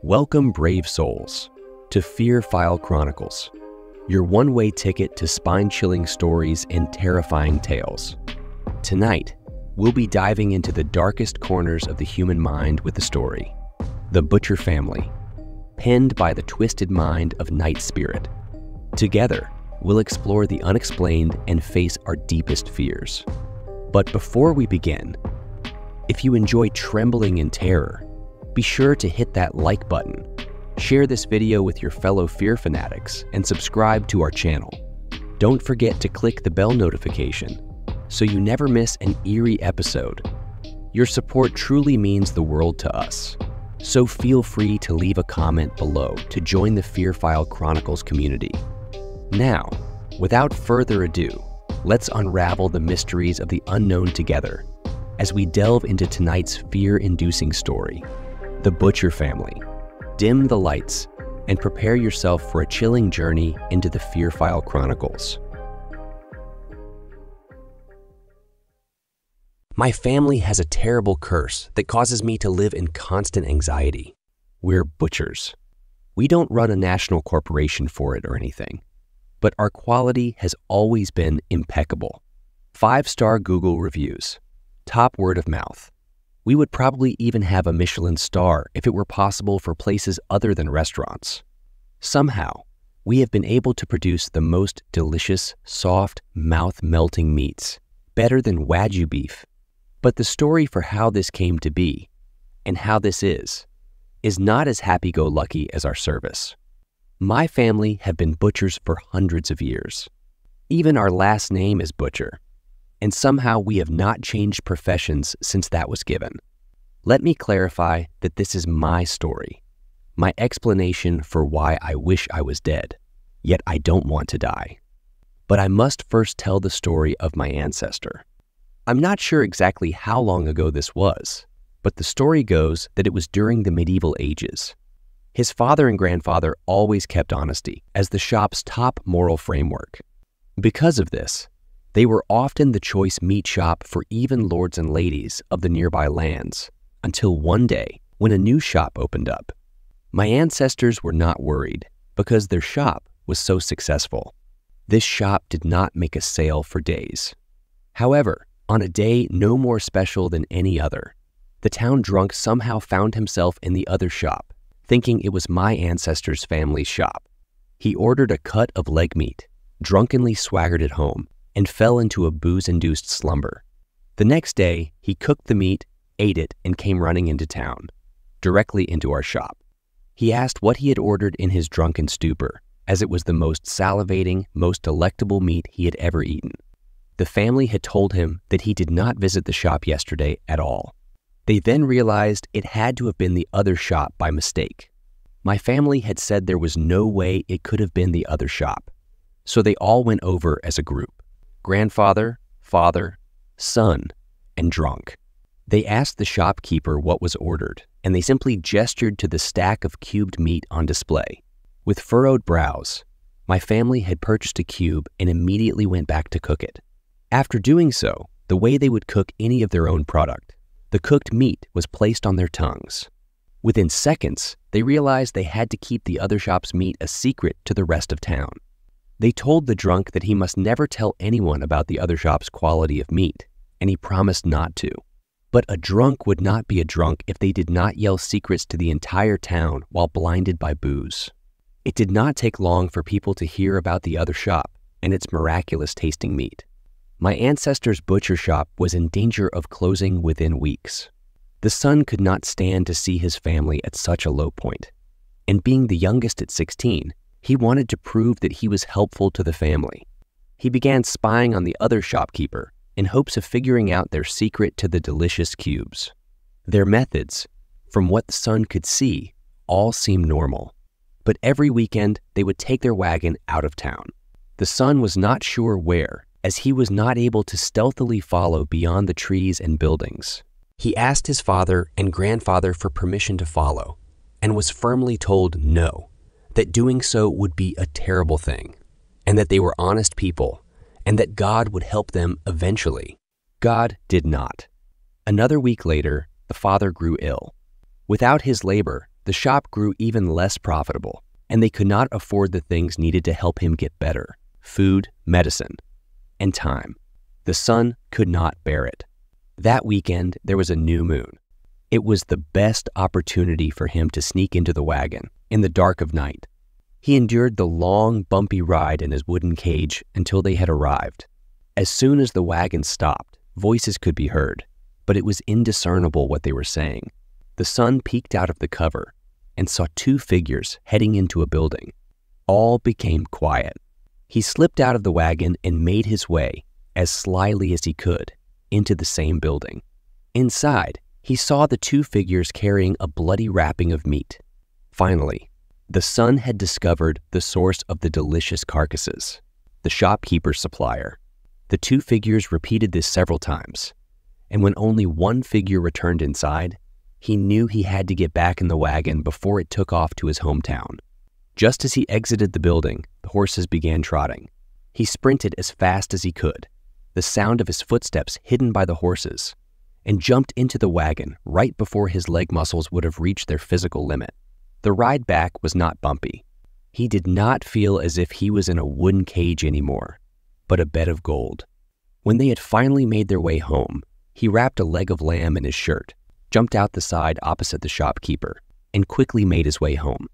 Welcome, brave souls, to Fear File Chronicles, your one-way ticket to spine-chilling stories and terrifying tales. Tonight, we'll be diving into the darkest corners of the human mind with the story, The Butcher Family, penned by the twisted mind of Night Spirit. Together, we'll explore the unexplained and face our deepest fears. But before we begin, if you enjoy trembling in terror, be sure to hit that like button, share this video with your fellow fear fanatics, and subscribe to our channel. Don't forget to click the bell notification so you never miss an eerie episode. Your support truly means the world to us, so feel free to leave a comment below to join the Fear File Chronicles community. Now, without further ado, let's unravel the mysteries of the unknown together as we delve into tonight's fear-inducing story, The Butcher Family. Dim the lights and prepare yourself for a chilling journey into the Fear File Chronicles. My family has a terrible curse that causes me to live in constant anxiety. We're butchers. We don't run a national corporation for it or anything, but our quality has always been impeccable. 5-star Google reviews, top word of mouth. We would probably even have a Michelin star if it were possible for places other than restaurants. Somehow, we have been able to produce the most delicious, soft, mouth-melting meats, better than Wagyu beef. But the story for how this came to be, and how this is not as happy-go-lucky as our service. My family have been butchers for hundreds of years. Even our last name is Butcher. And somehow we have not changed professions since that was given. Let me clarify that this is my story, my explanation for why I wish I was dead, yet I don't want to die. But I must first tell the story of my ancestor. I'm not sure exactly how long ago this was, but the story goes that it was during the medieval ages. His father and grandfather always kept honesty as the shop's top moral framework. Because of this, they were often the choice meat shop for even lords and ladies of the nearby lands, until one day when a new shop opened up. My ancestors were not worried because their shop was so successful. This shop did not make a sale for days. However, on a day no more special than any other, the town drunk somehow found himself in the other shop, thinking it was my ancestors' family's shop. He ordered a cut of leg meat, drunkenly swaggered it home, and fell into a booze-induced slumber. The next day, he cooked the meat, ate it, and came running into town, directly into our shop. He asked what he had ordered in his drunken stupor, as it was the most salivating, most delectable meat he had ever eaten. The family had told him that he did not visit the shop yesterday at all. They then realized it had to have been the other shop by mistake. My family had said there was no way it could have been the other shop, so they all went over as a group. Grandfather, father, son, and drunk. They asked the shopkeeper what was ordered, and they simply gestured to the stack of cubed meat on display. With furrowed brows, my family had purchased a cube and immediately went back to cook it. After doing so, the way they would cook any of their own product, the cooked meat was placed on their tongues. Within seconds, they realized they had to keep the other shop's meat a secret to the rest of town. They told the drunk that he must never tell anyone about the other shop's quality of meat, and he promised not to. But a drunk would not be a drunk if they did not yell secrets to the entire town while blinded by booze. It did not take long for people to hear about the other shop and its miraculous tasting meat. My ancestor's butcher shop was in danger of closing within weeks. The son could not stand to see his family at such a low point, and being the youngest at 16, he wanted to prove that he was helpful to the family. He began spying on the other shopkeeper in hopes of figuring out their secret to the delicious cubes. Their methods, from what the son could see, all seemed normal. But every weekend, they would take their wagon out of town. The son was not sure where, as he was not able to stealthily follow beyond the trees and buildings. He asked his father and grandfather for permission to follow, and was firmly told no, that doing so would be a terrible thing, and that they were honest people, and that God would help them eventually. God did not. Another week later, the father grew ill. Without his labor, the shop grew even less profitable, and they could not afford the things needed to help him get better: food, medicine, and time. The son could not bear it. That weekend, there was a new moon. It was the best opportunity for him to sneak into the wagon in the dark of night. He endured the long, bumpy ride in his wooden cage until they had arrived. As soon as the wagon stopped, voices could be heard, but it was indiscernible what they were saying. The son peeked out of the cover and saw two figures heading into a building. All became quiet. He slipped out of the wagon and made his way, as slyly as he could, into the same building. Inside, he saw the two figures carrying a bloody wrapping of meat. Finally, the son had discovered the source of the delicious carcasses: the shopkeeper's supplier. The two figures repeated this several times, and when only one figure returned inside, he knew he had to get back in the wagon before it took off to his hometown. Just as he exited the building, the horses began trotting. He sprinted as fast as he could, the sound of his footsteps hidden by the horses, and jumped into the wagon right before his leg muscles would have reached their physical limit. The ride back was not bumpy. He did not feel as if he was in a wooden cage anymore, but a bed of gold. When they had finally made their way home, he wrapped a leg of lamb in his shirt, jumped out the side opposite the shopkeeper, and quickly made his way home.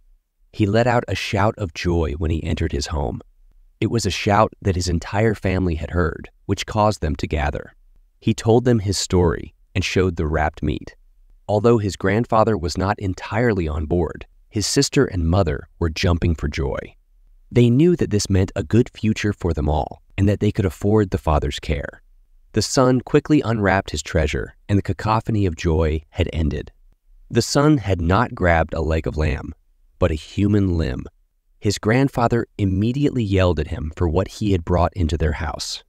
He let out a shout of joy when he entered his home. It was a shout that his entire family had heard, which caused them to gather. He told them his story and showed the wrapped meat. Although his grandfather was not entirely on board, his sister and mother were jumping for joy. They knew that this meant a good future for them all, and that they could afford the father's care. The son quickly unwrapped his treasure, and the cacophony of joy had ended. The son had not grabbed a leg of lamb, but a human limb. His grandfather immediately yelled at him for what he had brought into their house.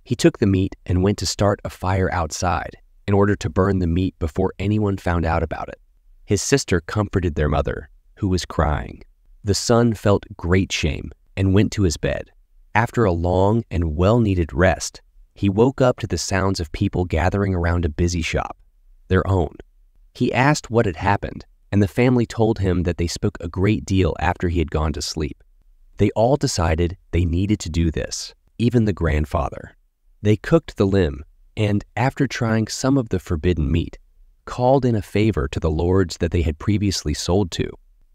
He took the meat and went to start a fire outside in order to burn the meat before anyone found out about it. His sister comforted their mother, who was crying. The son felt great shame and went to his bed. After a long and well-needed rest, he woke up to the sounds of people gathering around a busy shop, their own. He asked what had happened, and the family told him that they spoke a great deal after he had gone to sleep. They all decided they needed to do this, even the grandfather. They cooked the limb, and after trying some of the forbidden meat, called in a favor to the lords that they had previously sold to.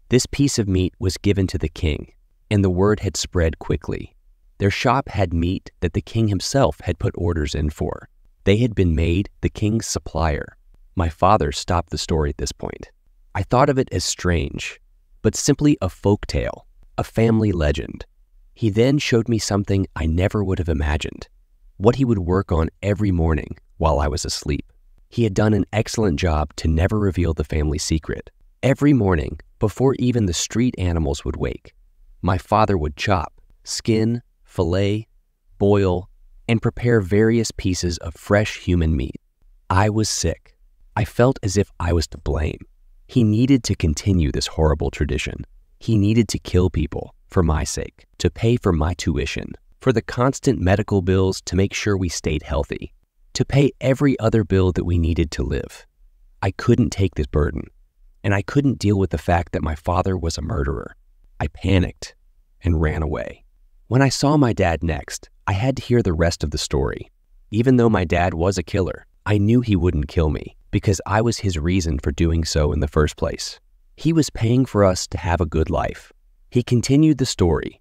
This piece of meat was given to the king, and the word had spread quickly. Their shop had meat that the king himself had put orders in for. They had been made the king's supplier. My father stopped the story at this point. I thought of it as strange, but simply a folk tale, a family legend. He then showed me something I never would have imagined, what he would work on every morning while I was asleep. He had done an excellent job to never reveal the family secret. Every morning, before even the street animals would wake, my father would chop, skin, fillet, boil, and prepare various pieces of fresh human meat. I was sick. I felt as if I was to blame. He needed to continue this horrible tradition. He needed to kill people for my sake, to pay for my tuition, for the constant medical bills to make sure we stayed healthy, to pay every other bill that we needed to live. I couldn't take this burden, and I couldn't deal with the fact that my father was a murderer. I panicked and ran away. When I saw my dad next, I had to hear the rest of the story. Even though my dad was a killer, I knew he wouldn't kill me because I was his reason for doing so in the first place. He was paying for us to have a good life. He continued the story.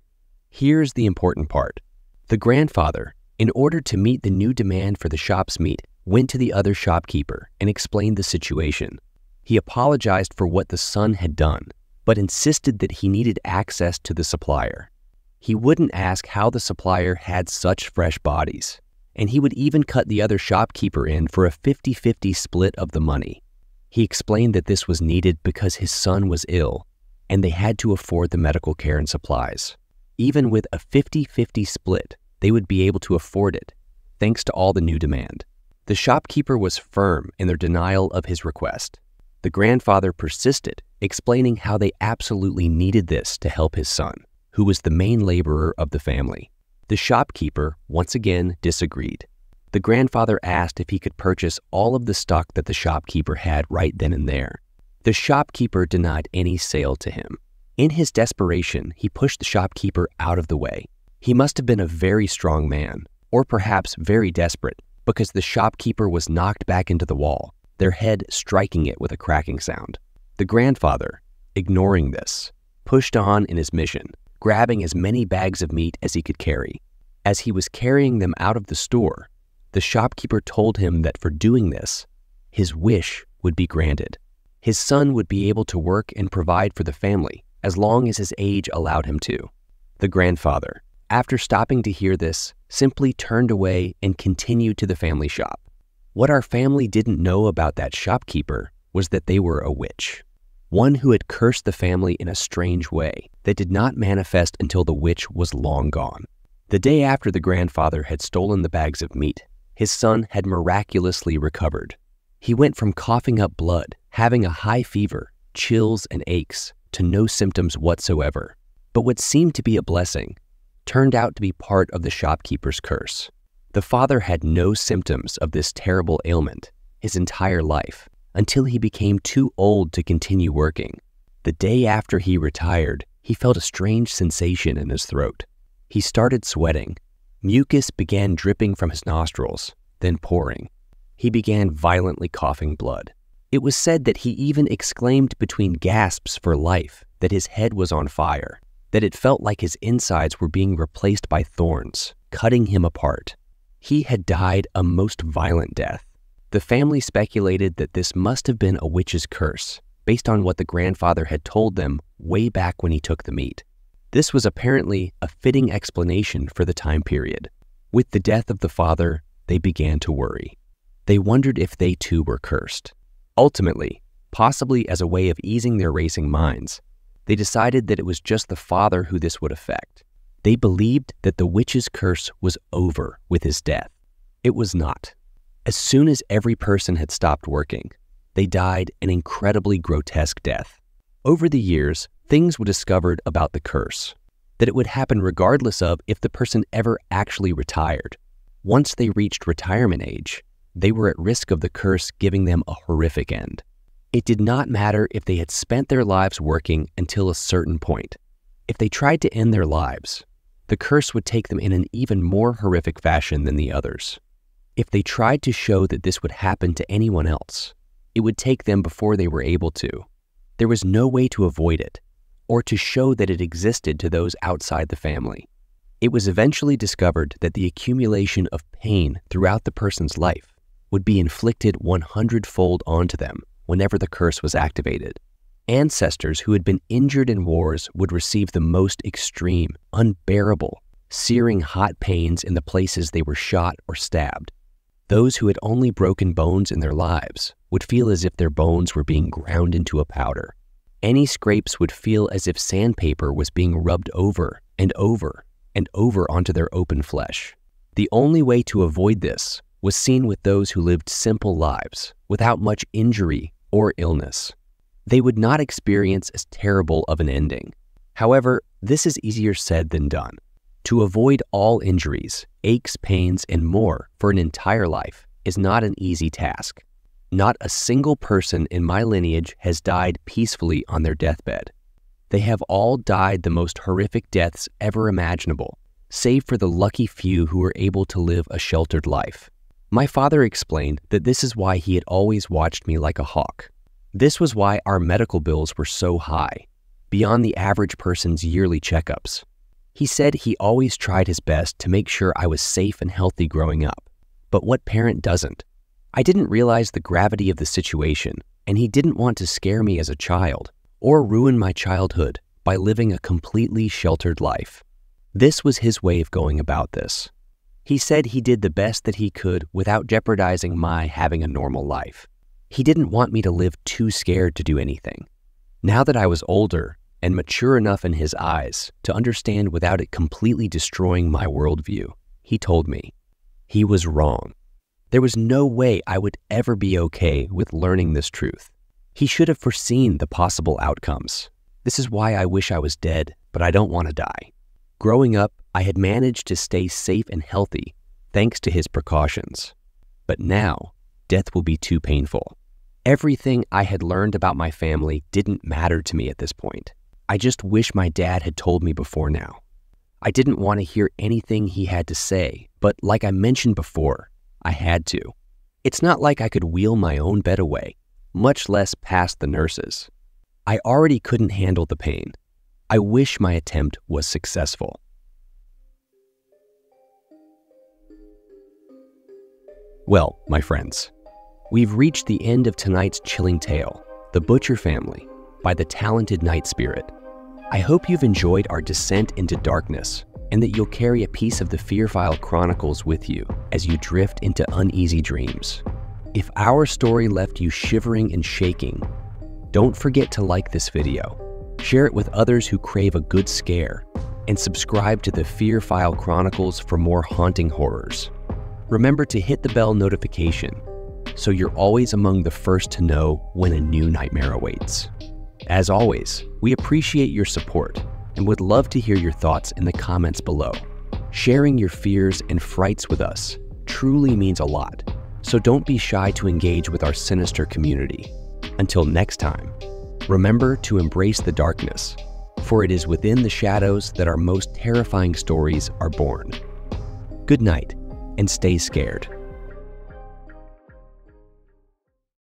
Here's the important part. The grandfather, in order to meet the new demand for the shop's meat, went to the other shopkeeper and explained the situation. He apologized for what the son had done, but insisted that he needed access to the supplier. He wouldn't ask how the supplier had such fresh bodies, and he would even cut the other shopkeeper in for a 50-50 split of the money. He explained that this was needed because his son was ill, and they had to afford the medical care and supplies. Even with a 50-50 split, they would be able to afford it, thanks to all the new demand. The shopkeeper was firm in their denial of his request. The grandfather persisted, explaining how they absolutely needed this to help his son, who was the main laborer of the family. The shopkeeper once again disagreed. The grandfather asked if he could purchase all of the stock that the shopkeeper had right then and there. The shopkeeper denied any sale to him. In his desperation, he pushed the shopkeeper out of the way. He must have been a very strong man, or perhaps very desperate, because the shopkeeper was knocked back into the wall, their head striking it with a cracking sound. The grandfather, ignoring this, pushed on in his mission, grabbing as many bags of meat as he could carry. As he was carrying them out of the store, the shopkeeper told him that for doing this, his wish would be granted. His son would be able to work and provide for the family as long as his age allowed him to. The grandfather, after stopping to hear this, simply turned away and continued to the family shop. What our family didn't know about that shopkeeper was that they were a witch, one who had cursed the family in a strange way that did not manifest until the witch was long gone. The day after the grandfather had stolen the bags of meat, his son had miraculously recovered. He went from coughing up blood, having a high fever, chills, and aches, to no symptoms whatsoever. But what seemed to be a blessing turned out to be part of the shopkeeper's curse. The father had no symptoms of this terrible ailment his entire life until he became too old to continue working. The day after he retired, he felt a strange sensation in his throat. He started sweating. Mucus began dripping from his nostrils, then pouring. He began violently coughing blood. It was said that he even exclaimed between gasps for life that his head was on fire, that it felt like his insides were being replaced by thorns, cutting him apart. He had died a most violent death. The family speculated that this must have been a witch's curse, based on what the grandfather had told them way back when he took the meat. This was apparently a fitting explanation for the time period. With the death of the father, they began to worry. They wondered if they too were cursed. Ultimately, possibly as a way of easing their racing minds, they decided that it was just the father who this would affect. They believed that the witch's curse was over with his death. It was not. As soon as every person had stopped working, they died an incredibly grotesque death. Over the years, things were discovered about the curse, that it would happen regardless of if the person ever actually retired. Once they reached retirement age, they were at risk of the curse giving them a horrific end. It did not matter if they had spent their lives working until a certain point. If they tried to end their lives, the curse would take them in an even more horrific fashion than the others. If they tried to show that this would happen to anyone else, it would take them before they were able to. There was no way to avoid it, or to show that it existed to those outside the family. It was eventually discovered that the accumulation of pain throughout the person's life would be inflicted 100-fold onto them whenever the curse was activated. Ancestors who had been injured in wars would receive the most extreme, unbearable, searing hot pains in the places they were shot or stabbed. Those who had only broken bones in their lives would feel as if their bones were being ground into a powder. Any scrapes would feel as if sandpaper was being rubbed over and over and over onto their open flesh. The only way to avoid this was seen with those who lived simple lives without much injury or illness. They would not experience as terrible of an ending. However, this is easier said than done. To avoid all injuries, aches, pains, and more for an entire life is not an easy task. Not a single person in my lineage has died peacefully on their deathbed. They have all died the most horrific deaths ever imaginable, save for the lucky few who were able to live a sheltered life. My father explained that this is why he had always watched me like a hawk. This was why our medical bills were so high, beyond the average person's yearly checkups. He said he always tried his best to make sure I was safe and healthy growing up. But what parent doesn't? I didn't realize the gravity of the situation, and he didn't want to scare me as a child or ruin my childhood by living a completely sheltered life. This was his way of going about this. He said he did the best that he could without jeopardizing my having a normal life. He didn't want me to live too scared to do anything. Now that I was older and mature enough in his eyes to understand without it completely destroying my worldview, he told me he was wrong. There was no way I would ever be okay with learning this truth. He should have foreseen the possible outcomes. This is why I wish I was dead, but I don't want to die. Growing up, I had managed to stay safe and healthy thanks to his precautions. But now, death will be too painful. Everything I had learned about my family didn't matter to me at this point. I just wish my dad had told me before now. I didn't want to hear anything he had to say, but like I mentioned before, I had to. It's not like I could wheel my own bed away, much less past the nurses. I already couldn't handle the pain. I wish my attempt was successful. Well, my friends, we've reached the end of tonight's chilling tale, The Butcher Family, by the talented Night Spirit. I hope you've enjoyed our descent into darkness and that you'll carry a piece of the Fear File Chronicles with you as you drift into uneasy dreams. If our story left you shivering and shaking, don't forget to like this video, share it with others who crave a good scare, and subscribe to the Fear File Chronicles for more haunting horrors. Remember to hit the bell notification so you're always among the first to know when a new nightmare awaits. As always, we appreciate your support and would love to hear your thoughts in the comments below. Sharing your fears and frights with us truly means a lot, so don't be shy to engage with our sinister community. Until next time, remember to embrace the darkness, for it is within the shadows that our most terrifying stories are born. Good night, and stay scared.